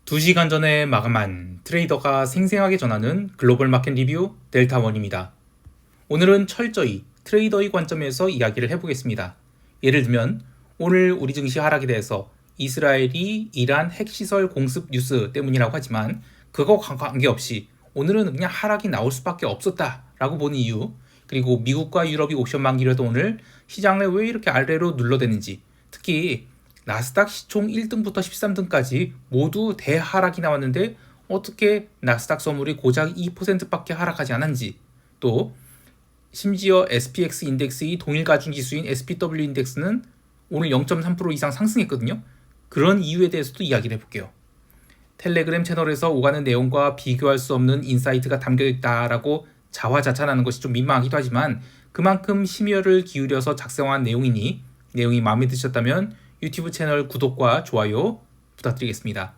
2시간 전에 마감한 트레이더가 생생하게 전하는 글로벌 마켓 리뷰 델타원입니다. 오늘은 철저히 트레이더의 관점에서 이야기를 해보겠습니다. 예를 들면 오늘 우리 증시 하락에 대해서 이스라엘이 이란 핵시설 공습 뉴스 때문이라고 하지만 그거 관계없이 오늘은 그냥 하락이 나올 수밖에 없었다라고 보는 이유, 그리고 미국과 유럽이 옵션 만기려도 오늘 시장을 왜 이렇게 아래로 눌러대는지, 특히 나스닥 시총 1등부터 13등까지 모두 대하락이 나왔는데 어떻게 나스닥 선물이 고작 2%밖에 하락하지 않았는지, 또 심지어 SPX 인덱스의 동일 가중 지수인 SPW 인덱스는 오늘 0.3% 이상 상승했거든요. 그런 이유에 대해서도 이야기를 해볼게요. 텔레그램 채널에서 오가는 내용과 비교할 수 없는 인사이트가 담겨있다라고 자화자찬하는 것이 좀 민망하기도 하지만 그만큼 심혈을 기울여서 작성한 내용이니 내용이 마음에 드셨다면 유튜브 채널 구독과 좋아요 부탁드리겠습니다.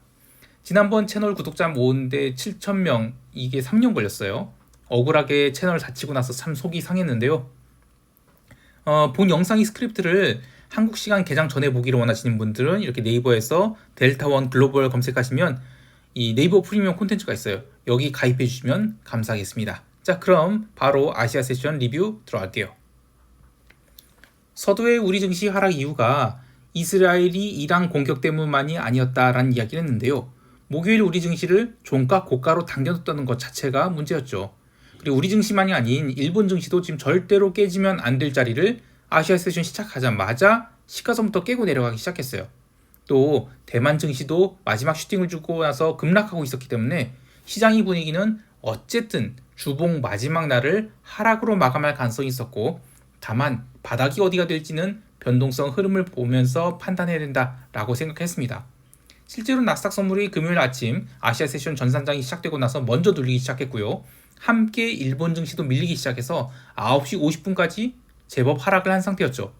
지난번 채널 구독자 모으는데 7,000명, 이게 3년 걸렸어요. 억울하게 채널 닫히고 나서 참 속이 상했는데요. 본 영상의 스크립트를 한국 시간 개장 전에 보기를 원하시는 분들은 이렇게 네이버에서 델타원 글로벌 검색하시면 이 네이버 프리미엄 콘텐츠가 있어요. 여기 가입해 주시면 감사하겠습니다. 자, 그럼 바로 아시아 세션 리뷰 들어갈게요. 서두의 우리 증시 하락 이유가 이스라엘이 이란 공격 때문만이 아니었다라는 이야기를 했는데요. 목요일 우리 증시를 종가 고가로 당겨뒀다는 것 자체가 문제였죠. 그리고 우리 증시만이 아닌 일본 증시도 지금 절대로 깨지면 안 될 자리를 아시아 세션 시작하자마자 시가선부터 깨고 내려가기 시작했어요. 또 대만 증시도 마지막 슈팅을 주고 나서 급락하고 있었기 때문에 시장의 분위기는 어쨌든 주봉 마지막 날을 하락으로 마감할 가능성이 있었고, 다만 바닥이 어디가 될지는 변동성 흐름을 보면서 판단해야 된다라고 생각했습니다. 실제로 나스닥 선물이 금요일 아침 아시아 세션 전산장이 시작되고 나서 먼저 눌리기 시작했고요. 함께 일본 증시도 밀리기 시작해서 9시 50분까지 제법 하락을 한 상태였죠.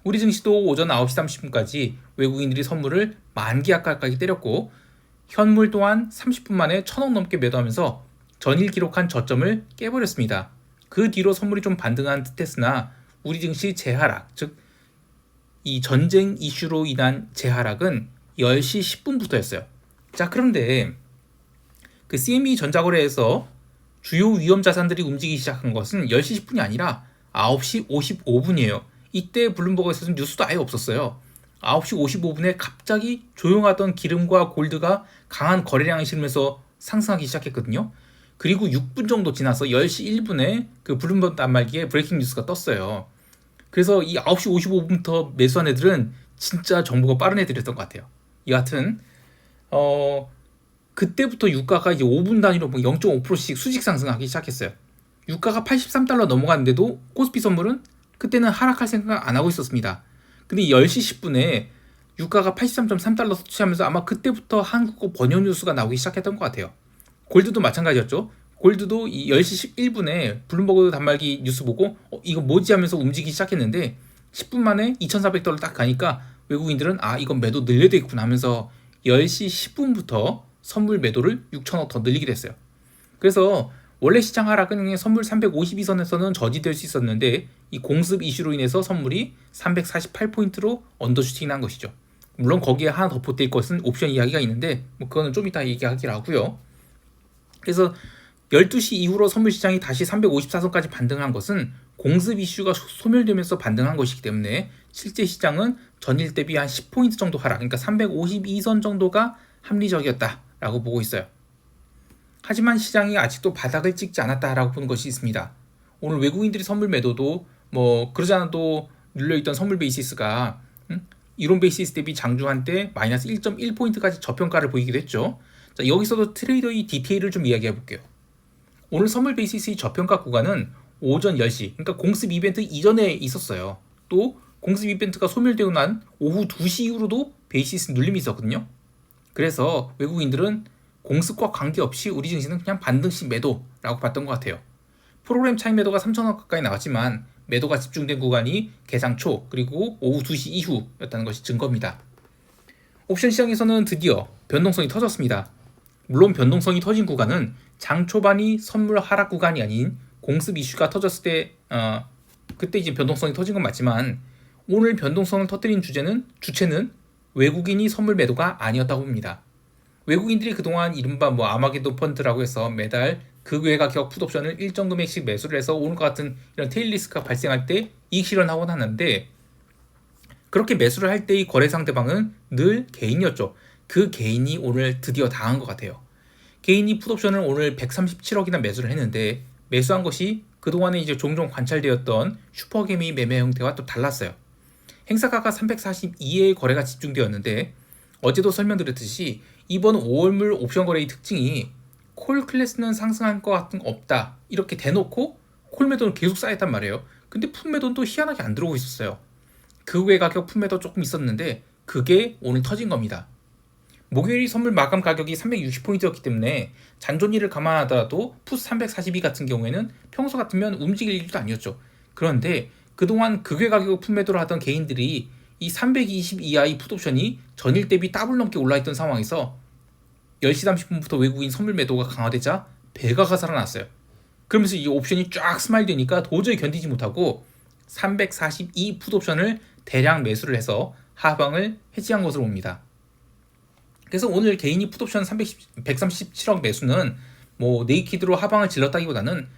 우리 증시도 오전 9시 30분까지 외국인들이 선물을 만기 가까이 때렸고, 현물 또한 30분 만에 1,000억 넘게 매도하면서 전일 기록한 저점을 깨버렸습니다. 그 뒤로 선물이 좀 반등한 듯했으나 우리 증시 재하락, 즉 이 전쟁 이슈로 인한 재하락은 10시 10분부터였어요. 자, 그런데 그 CME 전자거래에서 주요 위험 자산들이 움직이기 시작한 것은 10시 10분이 아니라 9시 55분이에요. 이때 블룸버그에서는 뉴스도 아예 없었어요. 9시 55분에 갑자기 조용하던 기름과 골드가 강한 거래량을 실으면서 상승하기 시작했거든요. 그리고 6분 정도 지나서 10시 1분에 그 블룸버그 단말기에 브레이킹 뉴스가 떴어요. 그래서 이 9시 55분부터 매수한 애들은 진짜 정보가 빠른 애들이었던 것 같아요. 여하튼 그때부터 유가가 이제 5분 단위로 0.5%씩 수직 상승하기 시작했어요. 유가가 83달러 넘어갔는데도 코스피 선물은 그때는 하락할 생각 안 하고 있었습니다. 근데 10시 10분에 유가가 83.3달러 터치하면서 아마 그때부터 한국어 번역 뉴스가 나오기 시작했던 것 같아요. 골드도 마찬가지였죠. 골드도 이 10시 11분에 블룸버그 단말기 뉴스 보고 이거 뭐지 하면서 움직이기 시작했는데 10분 만에 2,400달러 딱 가니까 외국인들은 이건 매도 늘려야 되겠구나 하면서 10시 10분부터 선물 매도를 6천억 더 늘리게 됐어요. 그래서 원래 시장 하락은 선물 352선에서는 저지될 수 있었는데 이 공습 이슈로 인해서 선물이 348포인트로 언더슈팅이 난 것이죠. 물론 거기에 하나 더 보탤 것은 옵션 이야기가 있는데 그거는 좀 이따 얘기하기로 하고요. 그래서 12시 이후로 선물 시장이 다시 354선까지 반등한 것은 공습 이슈가 소멸되면서 반등한 것이기 때문에 실제 시장은 전일 대비 한 10포인트 정도 하락, 그러니까 352선 정도가 합리적이었다라고 보고 있어요. 하지만 시장이 아직도 바닥을 찍지 않았다라고 보는 것이 있습니다. 오늘 외국인들이 선물 매도도 그러지 않아도 눌려있던 선물 베이시스가 이론 베이시스 대비 장중한 때 마이너스 1.1포인트까지 저평가를 보이기도 했죠. 자, 여기서도 트레이더의 디테일을 좀 이야기해 볼게요. 오늘 선물 베이시스의 저평가 구간은 오전 10시, 그러니까 공습 이벤트 이전에 있었어요. 또 공습 이벤트가 소멸되고 난 오후 2시 이후로도 베이시스 눌림이 있었거든요. 그래서 외국인들은 공습과 관계없이 우리 증시는 그냥 반등식 매도라고 봤던 것 같아요. 프로그램 차익 매도가 3천억 가까이 나왔지만 매도가 집중된 구간이 개장 초 그리고 오후 2시 이후였다는 것이 증거입니다. 옵션 시장에서는 드디어 변동성이 터졌습니다. 물론 변동성이 터진 구간은 장 초반이 선물 하락 구간이 아닌 공습 이슈가 터졌을 때 그때 이제 변동성이 터진 건 맞지만 오늘 변동성을 터뜨린 주체는 외국인이 선물 매도가 아니었다고 봅니다. 외국인들이 그동안 이른바 뭐 아마게돈 펀드라고 해서 매달 극외 가격 풋옵션을 일정 금액씩 매수를 해서 오늘과 같은 이런 테일 리스크가 발생할 때 이익 실현하곤 하는데, 그렇게 매수를 할 때의 거래 상대방은 늘 개인이었죠. 그 개인이 오늘 드디어 당한 것 같아요. 개인이 풋옵션을 오늘 137억이나 매수를 했는데, 매수한 것이 그동안에 이제 종종 관찰되었던 슈퍼개미 매매 형태와 또 달랐어요. 행사가가 342의 거래가 집중되었는데, 어제도 설명드렸듯이 이번 5월물 옵션 거래의 특징이 콜 클래스는 상승할 것 같은 거 없다, 이렇게 대놓고 콜 매도는 계속 쌓였단 말이에요. 근데 풋 매도는 또 희한하게 안 들어오고 있었어요. 그 외 가격 풋 매도 조금 있었는데 그게 오늘 터진 겁니다. 목요일 선물 마감 가격이 360포인트였기 때문에 잔존리를 감안하더라도 풋 342 같은 경우에는 평소 같으면 움직일 일도 아니었죠. 그런데 그동안 극외 가격 풋 매도를 하던 개인들이 이 320 이하의 풋옵션이 전일 대비 더블 넘게 올라있던 상황에서 10시 30분부터 외국인 선물 매도가 강화되자 배가가 살아났어요. 그러면서 이 옵션이 쫙 스마일 되니까 도저히 견디지 못하고 342 풋옵션을 대량 매수를 해서 하방을 해지한 것으로 봅니다. 그래서 오늘 개인이 풋옵션 137억 매수는 뭐 네이키드로 하방을 질렀다기보다는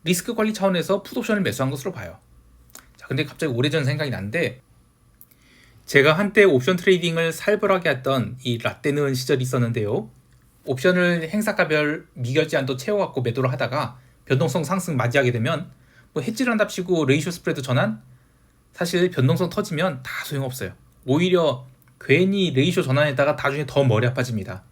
리스크 관리 차원에서 풋옵션을 매수한 것으로 봐요. 자, 근데 갑자기 오래전 생각이 나는데, 제가 한때 옵션 트레이딩을 살벌하게 했던 이 라떼는 시절이 있었는데요. 옵션을 행사가별 미결제한도 채워갖고 매도를 하다가 변동성 상승 맞이하게 되면 뭐 해지를 한답시고 레이쇼 스프레드 전환, 사실 변동성 터지면 다 소용없어요. 오히려 괜히 레이쇼 전환에다가 나중에 더 머리 아파집니다.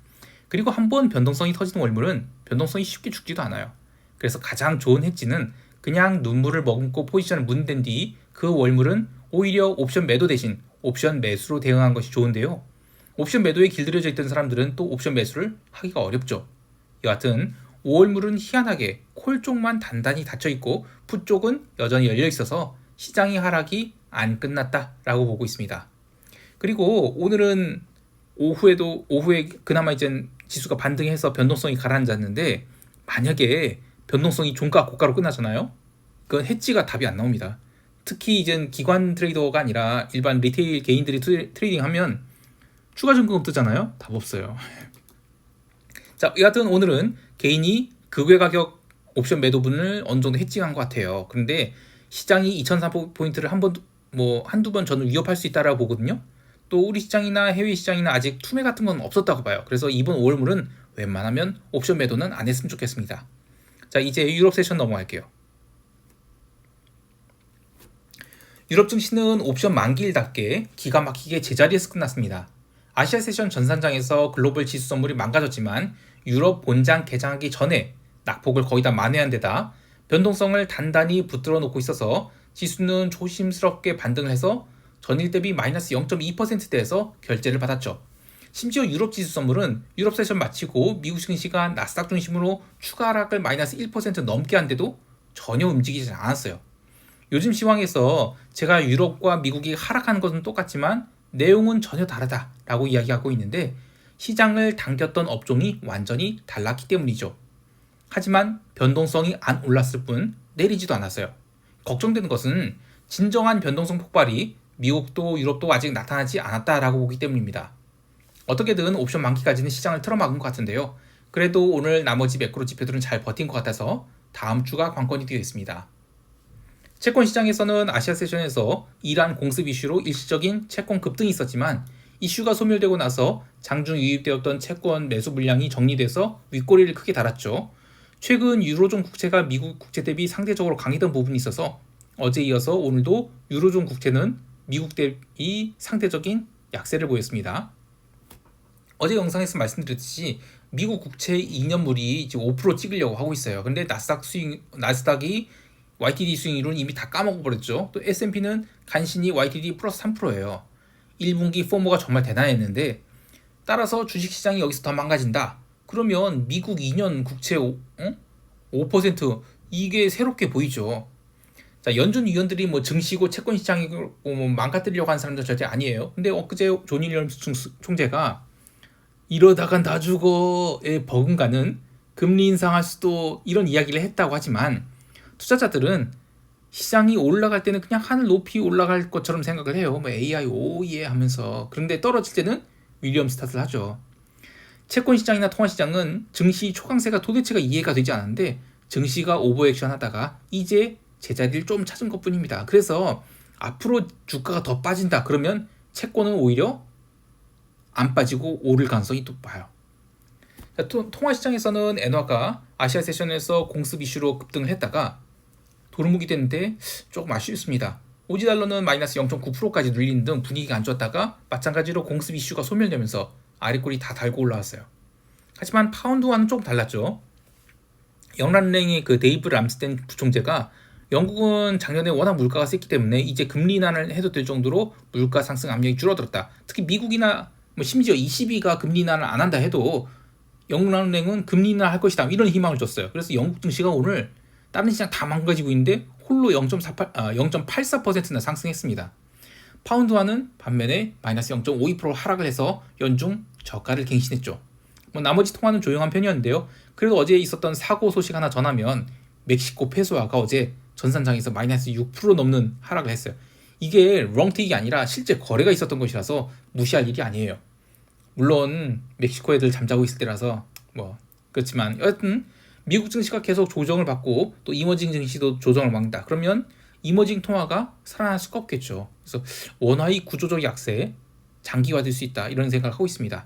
그리고 한번 변동성이 터지는 월물은 변동성이 쉽게 죽지도 않아요. 그래서 가장 좋은 해지는 그냥 눈물을 머금고 포지션을 문댄 뒤 그 월물은 오히려 옵션 매도 대신 옵션 매수로 대응한 것이 좋은데요. 옵션 매도에 길들여져 있던 사람들은 또 옵션 매수를 하기가 어렵죠. 여하튼 5월물은 희한하게 콜 쪽만 단단히 닫혀있고 풋 쪽은 여전히 열려있어서 시장의 하락이 안 끝났다라고 보고 있습니다. 그리고 오늘은 오후에 그나마 이제 지수가 반등해서 변동성이 가라앉았는데, 만약에 변동성이 종가 고가로 끝나잖아요. 그건 해지가 답이 안 나옵니다. 특히 이제 기관 트레이더가 아니라 일반 리테일 개인들이 트레이딩하면 추가 점검 뜨잖아요. 답 없어요. 자, 여하튼 오늘은 개인이 극외 가격 옵션 매도분을 어느 정도 해칭한 것 같아요. 그런데 시장이 2004포인트를 한두 번 저는 위협할 수 있다라고 보거든요. 또 우리 시장이나 해외 시장이나 아직 투매 같은 건 없었다고 봐요. 그래서 이번 5월물은 웬만하면 옵션 매도는 안 했으면 좋겠습니다. 자, 이제 유럽 세션 넘어갈게요. 유럽 증시는 옵션 만기일답게 기가 막히게 제자리에서 끝났습니다. 아시아 세션 전산장에서 글로벌 지수 선물이 망가졌지만 유럽 본장 개장하기 전에 낙폭을 거의 다 만회한 데다 변동성을 단단히 붙들어 놓고 있어서 지수는 조심스럽게 반등을 해서 전일 대비 마이너스 0.2%대에서 결제를 받았죠. 심지어 유럽 지수 선물은 유럽 세션 마치고 미국 증시가 나스닥 중심으로 추가 하락을 마이너스 1% 넘게 한데도 전혀 움직이지 않았어요. 요즘 시황에서 제가 유럽과 미국이 하락하는 것은 똑같지만 내용은 전혀 다르다라고 이야기하고 있는데, 시장을 당겼던 업종이 완전히 달랐기 때문이죠. 하지만 변동성이 안 올랐을 뿐 내리지도 않았어요. 걱정되는 것은 진정한 변동성 폭발이 미국도 유럽도 아직 나타나지 않았다라고 보기 때문입니다. 어떻게든 옵션 만기까지는 시장을 틀어막은 것 같은데요. 그래도 오늘 나머지 매크로 지표들은 잘 버틴 것 같아서 다음 주가 관건이 되어 있습니다. 채권 시장에서는 아시아 세션에서 이란 공습 이슈로 일시적인 채권 급등이 있었지만, 이슈가 소멸되고 나서 장중 유입되었던 채권 매수 물량이 정리돼서 윗꼬리를 크게 달았죠. 최근 유로존 국채가 미국 국채 대비 상대적으로 강했던 부분이 있어서 어제 이어서 오늘도 유로존 국채는 미국 대비 상대적인 약세를 보였습니다. 어제 영상에서 말씀드렸듯이 미국 국채 2년물이 이제 5% 찍으려고 하고 있어요. 근데 나스닥이 YTD 수익률은 이미 다 까먹어버렸죠. 또 S&P는 간신히 YTD 플러스 3%예요. 1분기 포모가 정말 대단했는데, 따라서 주식시장이 여기서 더 망가진다. 그러면 미국 2년 국채 5% 이게 새롭게 보이죠. 자, 연준 위원들이 뭐 증시고 채권 시장이고 뭐 망가뜨리려고 하는 사람들 절대 아니에요. 근데 엊그제 존 윌리엄스 총재가 이러다간 다 죽어에 버금가는 금리 인상할 수도, 이런 이야기를 했다고 하지만 투자자들은 시장이 올라갈 때는 그냥 하늘 높이 올라갈 것처럼 생각을 해요. 뭐 AI 오예 하면서. 그런데 떨어질 때는 윌리엄스 탓을 하죠. 채권 시장이나 통화 시장은 증시 초강세가 도대체가 이해가 되지 않았는데 증시가 오버액션 하다가 이제 제자리를 좀 찾은 것뿐입니다. 그래서 앞으로 주가가 더 빠진다 그러면 채권은 오히려 안 빠지고 오를 가능성이 높아요. 통화 시장에서는 엔화가 아시아 세션에서 공습 이슈로 급등을 했다가 도루묵이 됐는데 조금 아쉽습니다. 오지 달러는 마이너스 0.9%까지 눌리는 등 분위기가 안 좋았다가 마찬가지로 공습 이슈가 소멸되면서 아랫골이 다 달고 올라왔어요. 하지만 파운드와는 조금 달랐죠. 영란은행의 그 데이브 람스텐 부총재가 영국은 작년에 워낙 물가가 셌기 때문에 이제 금리 인하를 해도 될 정도로 물가 상승 압력이 줄어들었다. 특히 미국이나 심지어 ECB가 금리 인하를 안 한다 해도 영란은행은 금리 인하를 할 것이다. 이런 희망을 줬어요. 그래서 영국 증시가 오늘 다른 시장 다 망가지고 있는데 홀로 0.84%나 상승했습니다. 파운드화는 반면에 마이너스 0.52% 하락을 해서 연중 저가를 갱신했죠. 나머지 통화는 조용한 편이었는데요. 그래도 어제 있었던 사고 소식 하나 전하면 멕시코 페소화가 어제 전산장에서 마이너스 6% 넘는 하락을 했어요. 이게 롱틱이 아니라 실제 거래가 있었던 것이라서 무시할 일이 아니에요. 물론 멕시코 애들 잠자고 있을 때라서 그렇지만 여하튼 미국 증시가 계속 조정을 받고 또 이머징 증시도 조정을 받는다. 그러면 이머징 통화가 살아날 수가 없겠죠. 그래서 원화의 구조적 약세 장기화될 수 있다. 이런 생각을 하고 있습니다.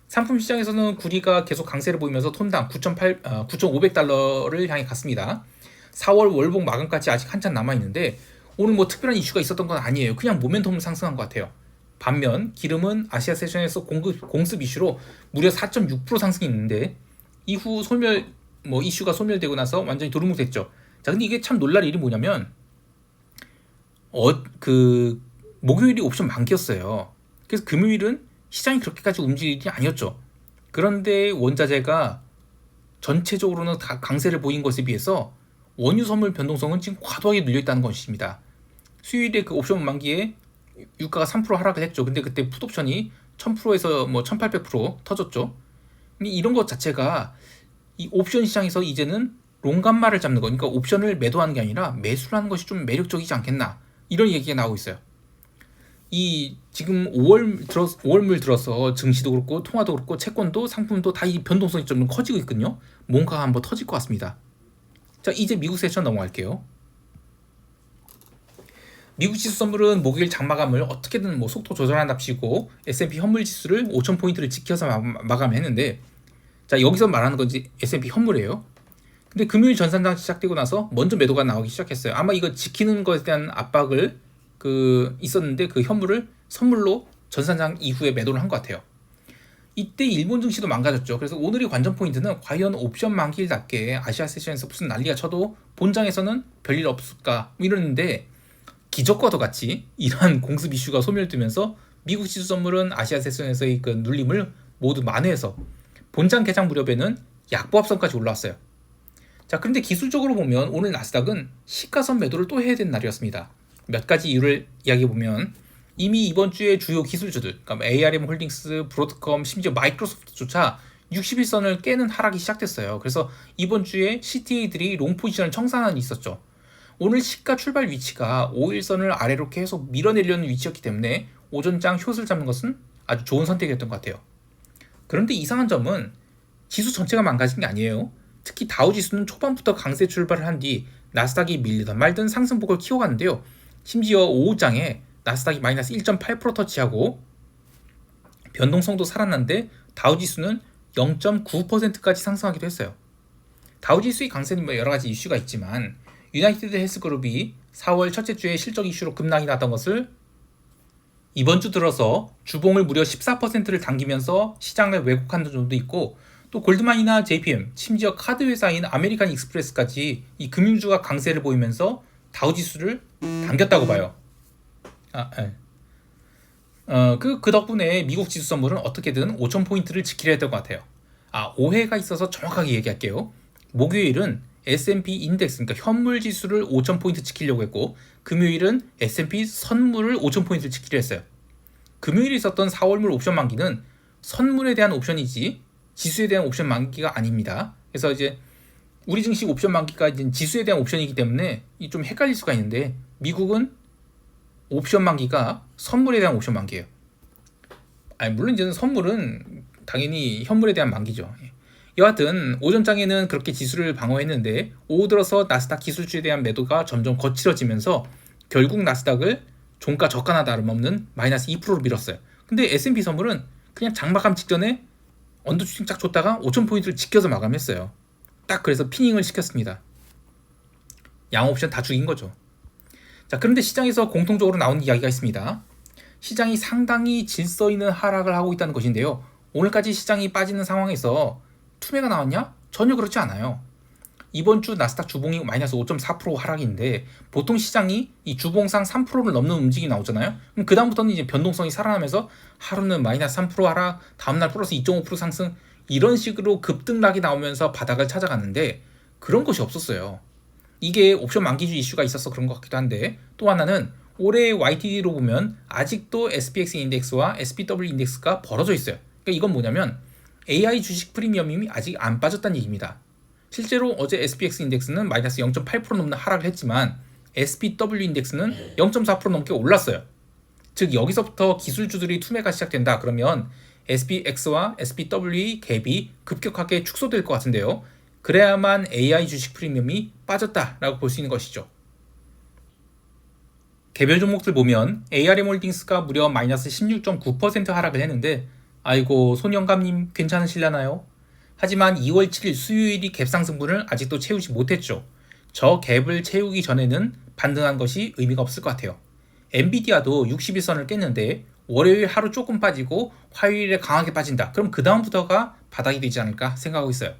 상품 시장에서는 구리가 계속 강세를 보이면서 톤당 9,500달러를 향해 갔습니다. 4월 월봉 마감까지 아직 한참 남아있는데 오늘 특별한 이슈가 있었던 건 아니에요. 그냥 모멘텀을 상승한 것 같아요. 반면 기름은 아시아 세션에서 공습 이슈로 무려 4.6% 상승했는데 이후 이슈가 소멸되고 나서 완전히 도루묵됐죠. 자, 근데 이게 참 놀랄 일이 뭐냐면 목요일이 옵션 만기였어요. 그래서 금요일은 시장이 그렇게까지 움직일 일이 아니었죠. 그런데 원자재가 전체적으로는 다 강세를 보인 것에 비해서 원유 선물 변동성은 지금 과도하게 눌려있다는 것입니다. 수요일에 그 옵션 만기에 유가가 3% 하락을 했죠. 근데 그때 풋옵션이 1000%에서 1800% 터졌죠. 근데 이런 것 자체가 이 옵션 시장에서 이제는 롱감마를 잡는 거니까 옵션을 매도하는 게 아니라 매수를 하는 것이 좀 매력적이지 않겠나 이런 얘기가 나오고 있어요. 이 지금 5월물 들어서 증시도 그렇고 통화도 그렇고 채권도 상품도 다 이 변동성이 좀 커지고 있거든요. 뭔가가 한번 터질 것 같습니다. 자, 이제 미국 세션 넘어갈게요. 미국 지수 선물은 목요일 장마감을 어떻게든 속도 조절한답시고 S&P 현물 지수를 5,000포인트를 지켜서 마감했는데, 자, 여기서 말하는 건지 S&P 현물이에요. 근데 금요일 전산장 시작되고 나서 먼저 매도가 나오기 시작했어요. 아마 이거 지키는 것에 대한 압박을 있었는데 그 현물을 선물로 전산장 이후에 매도를 한 것 같아요. 이때 일본 증시도 망가졌죠. 그래서 오늘의 관전 포인트는 과연 옵션 만기일답게 아시아 세션에서 무슨 난리가 쳐도 본장에서는 별일 없을까 이러는데, 기적과도 같이 이러한 공습 이슈가 소멸되면서 미국 지수 선물은 아시아 세션에서의 그 눌림을 모두 만회해서 본장 개장 무렵에는 약보합선까지 올라왔어요. 자, 그런데 기술적으로 보면 오늘 나스닥은 시가선 매도를 또 해야 되는 날이었습니다. 몇 가지 이유를 이야기해보면 이미 이번 주에 주요 기술주들, 그러니까 ARM 홀딩스, 브로드컴, 심지어 마이크로소프트조차 61선을 깨는 하락이 시작됐어요. 그래서 이번 주에 CTA들이 롱 포지션을 청산하는 일이 있었죠. 오늘 시가 출발 위치가 5일선을 아래로 계속 밀어내려는 위치였기 때문에 오전장 숏을 잡는 것은 아주 좋은 선택이었던 것 같아요. 그런데 이상한 점은 지수 전체가 망가진 게 아니에요. 특히 다우지수는 초반부터 강세 출발을 한 뒤 나스닥이 밀리든 말든 상승폭을 키워갔는데요. 심지어 오후장에 나스닥이 마이너스 1.8% 터치하고 변동성도 살아났는데 다우지수는 0.9%까지 상승하기도 했어요. 다우지수의 강세는 여러 가지 이슈가 있지만 유나이티드 헬스그룹이 4월 첫째 주에 실적 이슈로 급락이 났던 것을 이번 주 들어서 주봉을 무려 14%를 당기면서 시장을 왜곡한 점도 있고, 또 골드만이나 JPM, 심지어 카드 회사인 아메리칸 익스프레스까지 이 금융주가 강세를 보이면서 다우지수를 당겼다고 봐요. 그 덕분에 미국 지수 선물은 어떻게든 5,000포인트를 지키려 했던 것 같아요. 오해가 있어서 정확하게 얘기할게요. 목요일은 S&P 인덱스, 그러니까 현물 지수를 5,000포인트 지키려고 했고, 금요일은 S&P 선물을 5,000포인트 지키려 했어요. 금요일에 있었던 4월물 옵션 만기는 선물에 대한 옵션이지 지수에 대한 옵션 만기가 아닙니다. 그래서 이제 우리 증시 옵션 만기가 이제 지수에 대한 옵션이기 때문에 좀 헷갈릴 수가 있는데, 미국은 옵션 만기가 선물에 대한 옵션 만기예요. 물론 이제 선물은 당연히 현물에 대한 만기죠. 여하튼 오전장에는 그렇게 지수를 방어했는데 오후 들어서 나스닥 기술주에 대한 매도가 점점 거칠어지면서 결국 나스닥을 종가 저가나 다름없는 마이너스 2%로 밀었어요. 근데 S&P 선물은 그냥 장마감 직전에 언더 슈팅 쫙 줬다가 5,000포인트를 지켜서 마감했어요. 딱 그래서 피닝을 시켰습니다. 양옵션 다 죽인 거죠. 자, 그런데 시장에서 공통적으로 나온 이야기가 있습니다. 시장이 상당히 질서 있는 하락을 하고 있다는 것인데요. 오늘까지 시장이 빠지는 상황에서 투매가 나왔냐? 전혀 그렇지 않아요. 이번 주 나스닥 주봉이 마이너스 5.4% 하락인데 보통 시장이 이 주봉상 3%를 넘는 움직임이 나오잖아요. 그럼 그 다음부터는 이제 변동성이 살아나면서 하루는 마이너스 3% 하락, 다음날 플러스 2.5% 상승 이런 식으로 급등락이 나오면서 바닥을 찾아갔는데 그런 것이 없었어요. 이게 옵션 만기주 이슈가 있어서 그런 것 같기도 한데 또 하나는 올해 YTD로 보면 아직도 SPX 인덱스와 SPW 인덱스가 벌어져 있어요. 그러니까 이건 뭐냐면 AI 주식 프리미엄이 아직 안 빠졌다는 얘기입니다. 실제로 어제 SPX 인덱스는 마이너스 0.8% 넘는 하락을 했지만 SPW 인덱스는 0.4% 넘게 올랐어요. 즉 여기서부터 기술주들이 투매가 시작된다 그러면 SPX와 SPW의 갭이 급격하게 축소될 것 같은데요. 그래야만 AI 주식 프리미엄이 빠졌다라고 볼 수 있는 것이죠. 개별 종목들 보면 ARM홀딩스가 무려 마이너스 16.9% 하락을 했는데 아이고 손영감님 괜찮으실려나요? 하지만 2월 7일 수요일이 갭 상승분을 아직도 채우지 못했죠. 저 갭을 채우기 전에는 반등한 것이 의미가 없을 것 같아요. 엔비디아도 60일선을 깼는데 월요일 하루 조금 빠지고 화요일에 강하게 빠진다. 그럼 그 다음부터가 바닥이 되지 않을까 생각하고 있어요.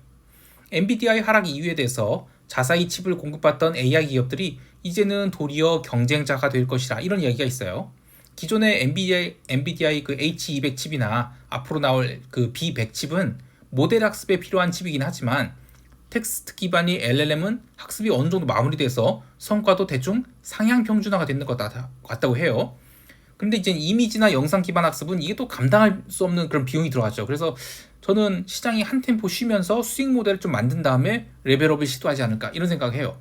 엔비디아의 하락 이유에 대해서 자사의 칩을 공급받던 AI 기업들이 이제는 도리어 경쟁자가 될 것이라 이런 이야기가 있어요. 기존의 엔비디아의 그 H200 칩이나 앞으로 나올 그 B100 칩은 모델 학습에 필요한 칩이긴 하지만 텍스트 기반의 LLM은 학습이 어느 정도 마무리돼서 성과도 대충 상향 평준화가 되는 것 같다고 해요. 근데 이제 이미지나 영상 기반 학습은 이게 또 감당할 수 없는 그런 비용이 들어가죠. 그래서 저는 시장이 한 템포 쉬면서 수익 모델을 좀 만든 다음에 레벨업을 시도하지 않을까 이런 생각을 해요.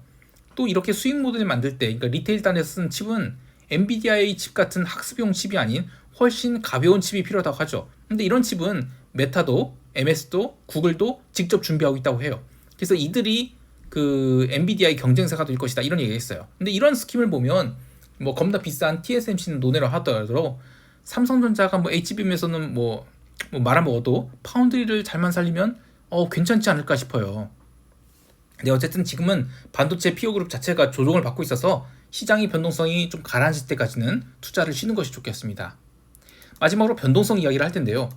또 이렇게 수익 모델을 만들 때 그러니까 리테일 단에서 쓰는 칩은 엔비디아의 칩 같은 학습용 칩이 아닌 훨씬 가벼운 칩이 필요하다고 하죠. 근데 이런 칩은 메타도 MS도 구글도 직접 준비하고 있다고 해요. 그래서 이들이 그 엔비디아의 경쟁사가 될 것이다 이런 얘기가 있어요. 근데 이런 스킴을 보면 뭐 겁나 비싼 TSMC는 논외로 하더라도 삼성전자가 뭐 HBM에서는 뭐 말아먹어도 파운드리를 잘만 살리면 괜찮지 않을까 싶어요. 근데 어쨌든 지금은 반도체 피어그룹 자체가 조정을 받고 있어서 시장의 변동성이 좀 가라앉을 때까지는 투자를 쉬는 것이 좋겠습니다. 마지막으로 변동성 이야기를 할 텐데요.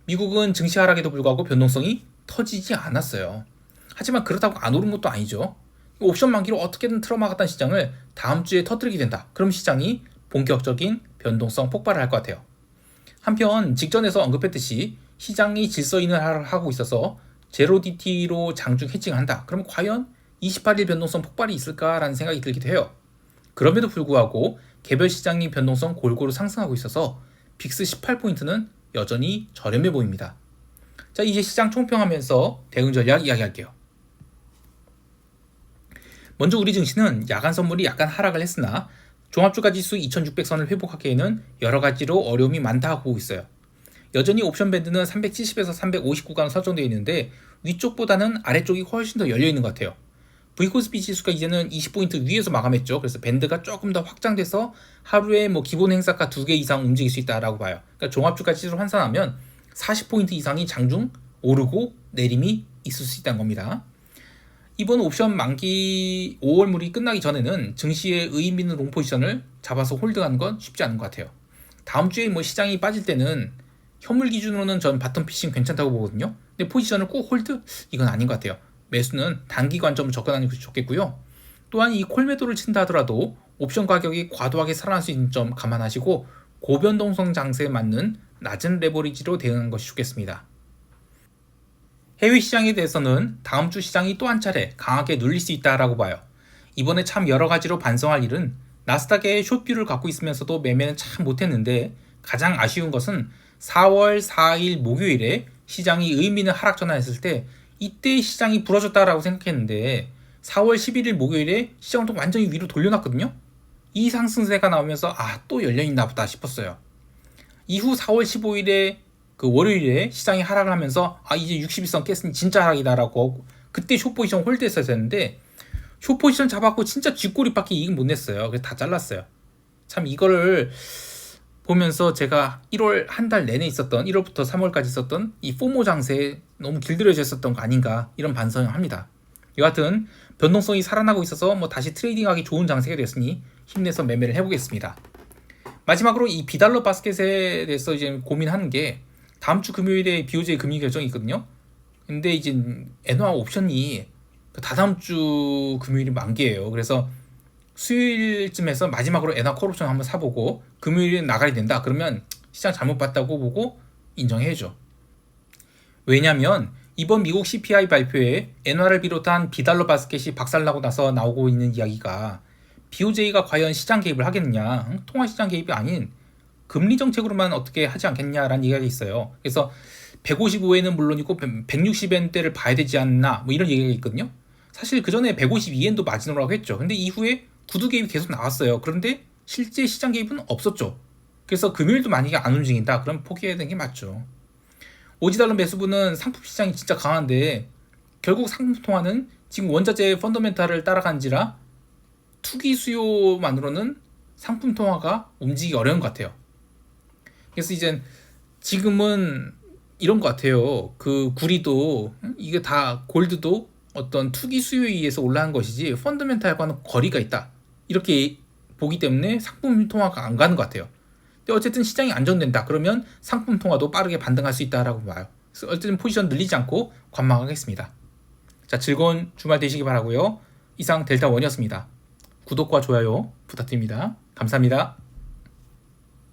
미국은 증시 하락에도 불구하고 변동성이 터지지 않았어요. 하지만 그렇다고 안 오른 것도 아니죠. 옵션 만기로 어떻게든 틀어막았던 시장을 다음 주에 터뜨리게 된다. 그럼 시장이 본격적인 변동성 폭발을 할 것 같아요. 한편 직전에서 언급했듯이 시장이 질서 있는 하락을 하고 있어서 제로DT로 장중 해칭한다. 그럼 과연 28일 변동성 폭발이 있을까라는 생각이 들기도 해요. 그럼에도 불구하고 개별 시장의 변동성 골고루 상승하고 있어서 빅스 18포인트는 여전히 저렴해 보입니다. 자, 이제 시장 총평하면서 대응 전략 이야기할게요. 먼저 우리 증시는 야간 선물이 약간 하락을 했으나 종합주가지수 2600선을 회복하기에는 여러 가지로 어려움이 많다고 보고 있어요. 여전히 옵션 밴드는 370에서 350 구간 설정되어 있는데 위쪽보다는 아래쪽이 훨씬 더 열려 있는 것 같아요. V코스피 지수가 이제는 20포인트 위에서 마감했죠. 그래서 밴드가 조금 더 확장돼서 하루에 뭐 기본 행사가 2개 이상 움직일 수 있다라고 봐요. 그러니까 종합주가 지수를 환산하면 40포인트 이상이 장중 오르고 내림이 있을 수 있다는 겁니다. 이번 옵션 만기 5월물이 끝나기 전에는 증시의 의미 있는 롱포지션을 잡아서 홀드하는 건 쉽지 않은 것 같아요. 다음 주에 뭐 시장이 빠질 때는 현물 기준으로는 전 바텀 피싱 괜찮다고 보거든요. 근데 포지션을 꼭 홀드? 이건 아닌 것 같아요. 매수는 단기 관점으로 접근하는 것이 좋겠고요. 또한 이 콜매도를 친다 하더라도 옵션 가격이 과도하게 살아날 수 있는 점 감안하시고 고변동성 장세에 맞는 낮은 레버리지로 대응하는 것이 좋겠습니다. 해외 시장에 대해서는 다음 주 시장이 또 한 차례 강하게 눌릴 수 있다라고 봐요. 이번에 참 여러 가지로 반성할 일은 나스닥의 숏뷰를 갖고 있으면서도 매매는 참 못했는데 가장 아쉬운 것은 4월 4일 목요일에 시장이 의미 있는 하락 전환했을 때 이때 시장이 부러졌다라고 생각했는데 4월 11일 목요일에 시장도 완전히 위로 돌려놨거든요. 이 상승세가 나오면서 또 열려있나 보다 싶었어요. 이후 4월 15일에 그 월요일에 시장이 하락을 하면서 이제 61선 깼으니 진짜 하락이다라고 하고 그때 숏포지션 홀드했어야 되는데 숏포지션 잡았고 진짜 쥐꼬리밖에 이익 못 냈어요. 그래서 다 잘랐어요. 참 이거를 보면서 제가 1월 한 달 내내 있었던 1월부터 3월까지 있었던 이 포모 장세에 너무 길들여져 있었던 거 아닌가 이런 반성을 합니다. 여하튼 변동성이 살아나고 있어서 뭐 다시 트레이딩하기 좋은 장세가 됐으니 힘내서 매매를 해보겠습니다. 마지막으로 이 비달러 바스켓에 대해서 이제 고민하는 게 다음 주 금요일에 BOJ 금리 결정이 있거든요. 근데 이제 엔화 옵션이 다다음 주 금요일이 만기예요. 그래서 수요일쯤에서 마지막으로 엔화 콜옵션 한번 사보고 금요일에 나가야 된다. 그러면 시장 잘못 봤다고 보고 인정해야죠. 왜냐면 이번 미국 CPI 발표에 엔화를 비롯한 비달러 바스켓이 박살나고 나서 나오고 있는 이야기가 BOJ가 과연 시장 개입을 하겠느냐, 통화시장 개입이 아닌 금리 정책으로만 어떻게 하지 않겠냐라는 이야기가 있어요. 그래서 155엔은 물론이고 160엔대를 봐야 되지 않나 뭐 이런 얘기가 있거든요. 사실 그 전에 152엔도 마지노라고 했죠. 근데 이후에 구두 개입이 계속 나왔어요. 그런데 실제 시장 개입은 없었죠. 그래서 금요일도 만약에 안 움직인다, 그럼 포기해야 되는 게 맞죠. 오지달러 매수분은 상품 시장이 진짜 강한데 결국 상품 통화는 지금 원자재 펀더멘탈을 따라간지라 투기 수요만으로는 상품 통화가 움직이기 어려운 것 같아요. 그래서 이제 지금은 이런 것 같아요. 그 구리도 이게 다 골드도 어떤 투기 수요에 의해서 올라간 것이지 펀더멘탈과는 거리가 있다, 이렇게 보기 때문에 상품 통화가 안 가는 것 같아요. 근데 어쨌든 시장이 안정된다 그러면 상품 통화도 빠르게 반등할 수 있다라고 봐요. 그래서 어쨌든 포지션 늘리지 않고 관망하겠습니다. 자, 즐거운 주말 되시기 바라고요. 이상 델타원이었습니다. 구독과 좋아요 부탁드립니다. 감사합니다.